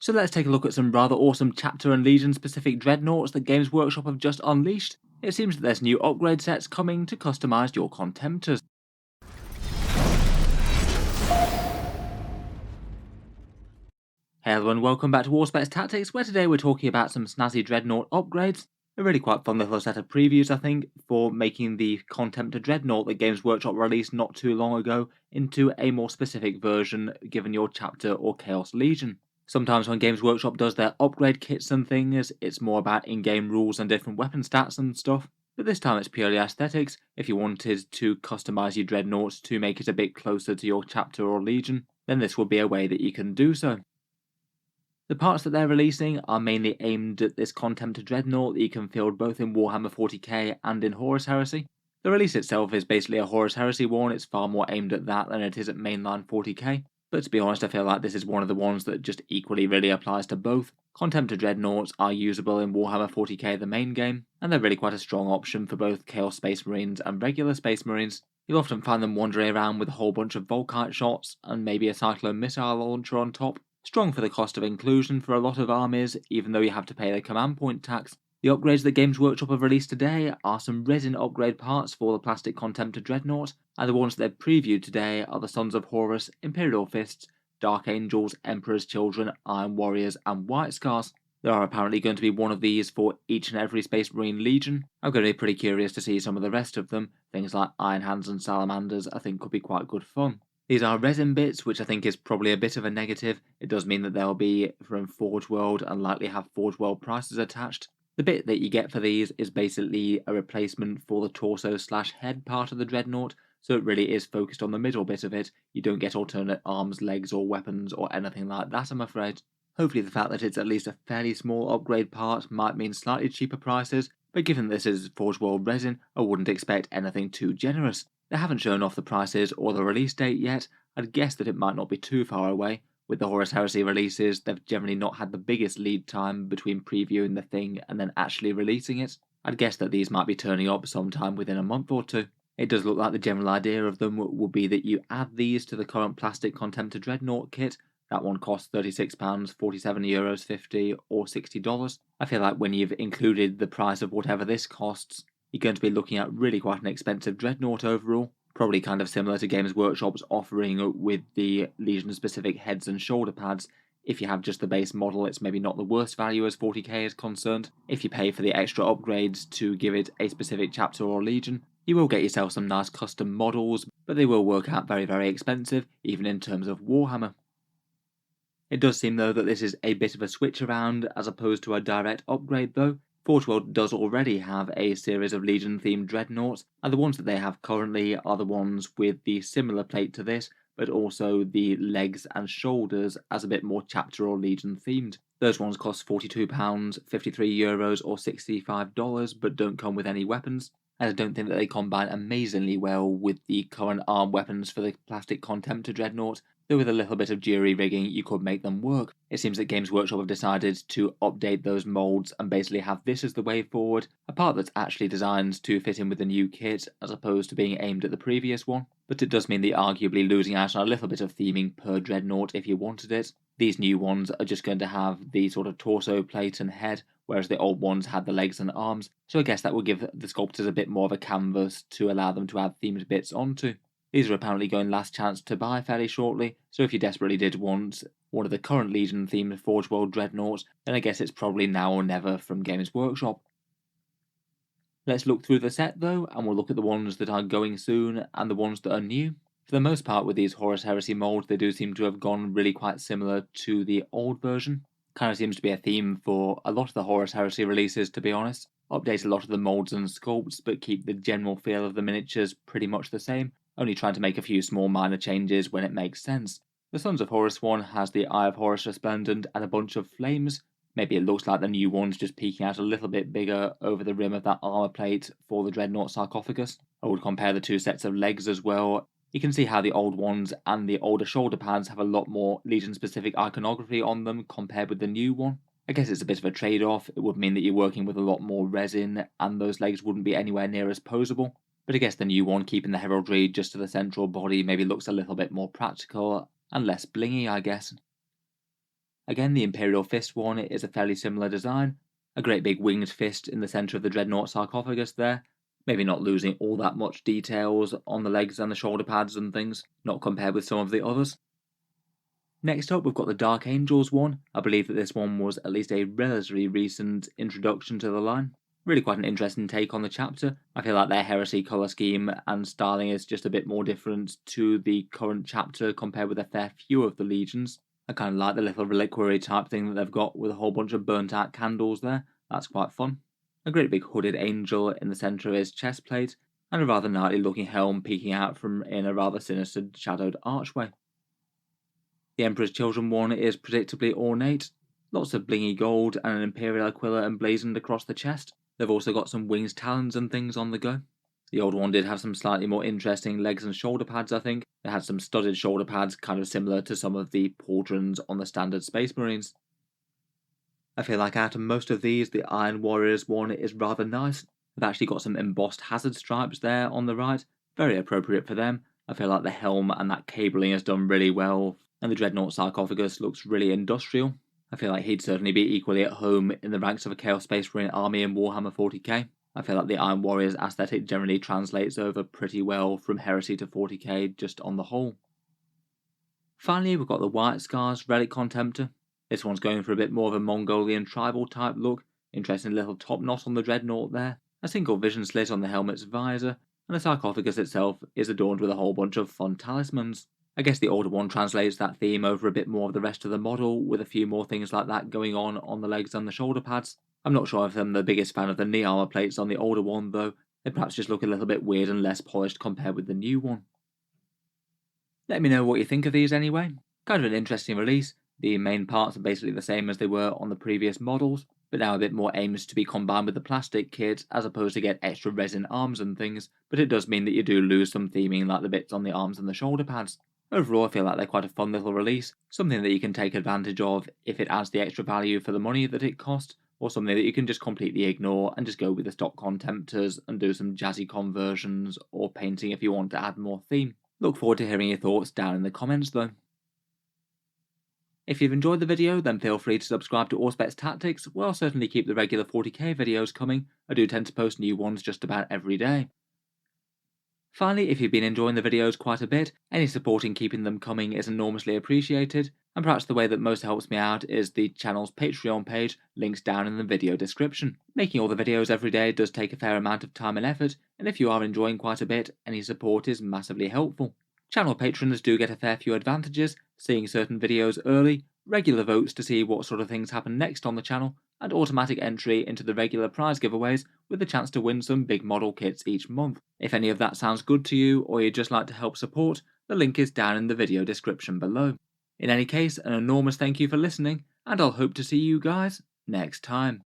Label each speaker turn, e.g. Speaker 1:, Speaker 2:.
Speaker 1: So let's take a look at some rather awesome chapter and legion specific dreadnoughts that Games Workshop have just unleashed. It seems that there's new upgrade sets coming to customise your Contemptors. Hey everyone, welcome back to Warspecs Tactics, where today we're talking about some snazzy dreadnought upgrades. A really quite fun little set of previews, I think, for making the Contemptor dreadnought that Games Workshop released not too long ago into a more specific version given your chapter or Chaos Legion. Sometimes when Games Workshop does their upgrade kits and things, it's more about in-game rules and different weapon stats and stuff. But this time it's purely aesthetics. If you wanted to customise your dreadnoughts to make it a bit closer to your chapter or legion, then this would be a way that you can do so. The parts that they're releasing are mainly aimed at this Contemptor Dreadnought that you can field both in Warhammer 40k and in Horus Heresy. The release itself is basically a Horus Heresy one, it's far more aimed at that than it is at mainline 40k, but to be honest I feel like this is one of the ones that just equally really applies to both. Contemptor Dreadnoughts are usable in Warhammer 40k the main game, and they're really quite a strong option for both Chaos Space Marines and regular Space Marines. You'll often find them wandering around with a whole bunch of Volkite shots and maybe a Cyclone missile launcher on top. Strong for the cost of inclusion for a lot of armies, even though you have to pay the command point tax. The upgrades that Games Workshop have released today are some resin upgrade parts for the plastic Contemptor Dreadnought, and the ones that they've previewed today are the Sons of Horus, Imperial Fists, Dark Angels, Emperor's Children, Iron Warriors, and White Scars. There are apparently going to be one of these for each and every Space Marine Legion. I'm going to be pretty curious to see some of the rest of them. Things like Iron Hands and Salamanders I think could be quite good fun. These are resin bits, which I think is probably a bit of a negative. It does mean that they'll be from Forge World and likely have Forge World prices attached. The bit that you get for these is basically a replacement for the torso/head part of the dreadnought, so it really is focused on the middle bit of it. You don't get alternate arms, legs, or weapons, or anything like that, I'm afraid. Hopefully the fact that it's at least a fairly small upgrade part might mean slightly cheaper prices, but given this is Forge World resin, I wouldn't expect anything too generous. They haven't shown off the prices or the release date yet. I'd guess that it might not be too far away. With the Horus Heresy releases, they've generally not had the biggest lead time between previewing the thing and then actually releasing it. I'd guess that these might be turning up sometime within a month or two. It does look like the general idea of them would be that you add these to the current plastic Contemptor Dreadnought kit. That one costs £36, €47, 50 or $60. I feel like when you've included the price of whatever this costs, you're going to be looking at really quite an expensive dreadnought overall. Probably kind of similar to Games Workshop's offering with the Legion-specific heads and shoulder pads. If you have just the base model, it's maybe not the worst value as 40k is concerned. If you pay for the extra upgrades to give it a specific chapter or legion, you will get yourself some nice custom models, but they will work out very, very expensive, even in terms of Warhammer. It does seem though that this is a bit of a switch around as opposed to a direct upgrade though. Forge World does already have a series of Legion-themed dreadnoughts, and the ones that they have currently are the ones with the similar plate to this, but also the legs and shoulders as a bit more chapter or Legion-themed. Those ones cost £42, €53 or $65, but don't come with any weapons, and I don't think that they combine amazingly well with the current arm weapons for the plastic Contemptor Dreadnought, though with a little bit of jury rigging you could make them work. It seems that Games Workshop have decided to update those molds and basically have this as the way forward, a part that's actually designed to fit in with the new kit as opposed to being aimed at the previous one, but it does mean that you're arguably losing out on a little bit of theming per dreadnought if you wanted it. These new ones are just going to have the sort of torso plate and head, whereas the old ones had the legs and arms, so I guess that will give the sculptors a bit more of a canvas to allow them to add themed bits onto. These are apparently going last chance to buy fairly shortly, so if you desperately did want one of the current Legion-themed Forge World Dreadnoughts, then I guess it's probably now or never from Games Workshop. Let's look through the set though, and we'll look at the ones that are going soon and the ones that are new. For the most part with these Horus Heresy molds, they do seem to have gone really quite similar to the old version. Kind of seems to be a theme for a lot of the Horus Heresy releases, to be honest. Update a lot of the molds and sculpts, but keep the general feel of the miniatures pretty much the same, only trying to make a few small minor changes when it makes sense. The Sons of Horus one has the Eye of Horus resplendent and a bunch of flames. Maybe it looks like the new one's just peeking out a little bit bigger over the rim of that armor plate for the Dreadnought sarcophagus. I would compare the two sets of legs as well. You can see how the old ones and the older shoulder pads have a lot more Legion-specific iconography on them compared with the new one. I guess it's a bit of a trade-off. It would mean that you're working with a lot more resin and those legs wouldn't be anywhere near as posable. But I guess the new one, keeping the heraldry just to the central body, maybe looks a little bit more practical and less blingy, I guess. Again, the Imperial Fist one is a fairly similar design. A great big winged fist in the centre of the Dreadnought sarcophagus there. Maybe not losing all that much details on the legs and the shoulder pads and things, not compared with some of the others. Next up, we've got the Dark Angels one. I believe that this one was at least a relatively recent introduction to the line. Really quite an interesting take on the chapter. I feel like their heresy colour scheme and styling is just a bit more different to the current chapter compared with a fair few of the legions. I kind of like the little reliquary type thing that they've got with a whole bunch of burnt out candles there. That's quite fun. A great big hooded angel in the centre of his chest plate, and a rather knightly looking helm peeking out from in a rather sinister shadowed archway. The Emperor's Children one is predictably ornate, lots of blingy gold and an Imperial Aquila emblazoned across the chest. They've also got some wings, talons and things on the go. The old one did have some slightly more interesting legs and shoulder pads, I think. They had some studded shoulder pads, kind of similar to some of the pauldrons on the standard Space Marines. I feel like out of most of these, the Iron Warriors one is rather nice. They've actually got some embossed hazard stripes there on the right, very appropriate for them. I feel like the helm and that cabling is done really well, and the Dreadnought sarcophagus looks really industrial. I feel like he'd certainly be equally at home in the ranks of a Chaos Space Marine army in Warhammer 40k. I feel like the Iron Warriors aesthetic generally translates over pretty well from Heresy to 40k just on the whole. Finally, we've got the White Scars Relic Contemptor. This one's going for a bit more of a Mongolian tribal type look. Interesting little top knot on the Dreadnought there, a single vision slit on the helmet's visor, and the sarcophagus itself is adorned with a whole bunch of fun talismans. I guess the older one translates that theme over a bit more of the rest of the model, with a few more things like that going on the legs and the shoulder pads. I'm not sure if I'm the biggest fan of the knee armor plates on the older one though, they perhaps just look a little bit weird and less polished compared with the new one. Let me know what you think of these anyway. Kind of an interesting release. The main parts are basically the same as they were on the previous models, but now a bit more aims to be combined with the plastic kit as opposed to get extra resin arms and things, but it does mean that you do lose some theming like the bits on the arms and the shoulder pads. Overall, I feel like they're quite a fun little release, something that you can take advantage of if it adds the extra value for the money that it costs, or something that you can just completely ignore and just go with the stock Contemptors and do some jazzy conversions or painting if you want to add more theme. Look forward to hearing your thoughts down in the comments though. If you've enjoyed the video, then feel free to subscribe to Auspex Tactics, where I'll certainly keep the regular 40k videos coming. I do tend to post new ones just about every day. Finally, if you've been enjoying the videos quite a bit, any support in keeping them coming is enormously appreciated, and perhaps the way that most helps me out is the channel's Patreon page, links down in the video description. Making all the videos every day does take a fair amount of time and effort, and if you are enjoying quite a bit, any support is massively helpful. Channel patrons do get a fair few advantages, seeing certain videos early, regular votes to see what sort of things happen next on the channel, and automatic entry into the regular prize giveaways with the chance to win some big model kits each month. If any of that sounds good to you, or you'd just like to help support, the link is down in the video description below. In any case, an enormous thank you for listening, and I'll hope to see you guys next time.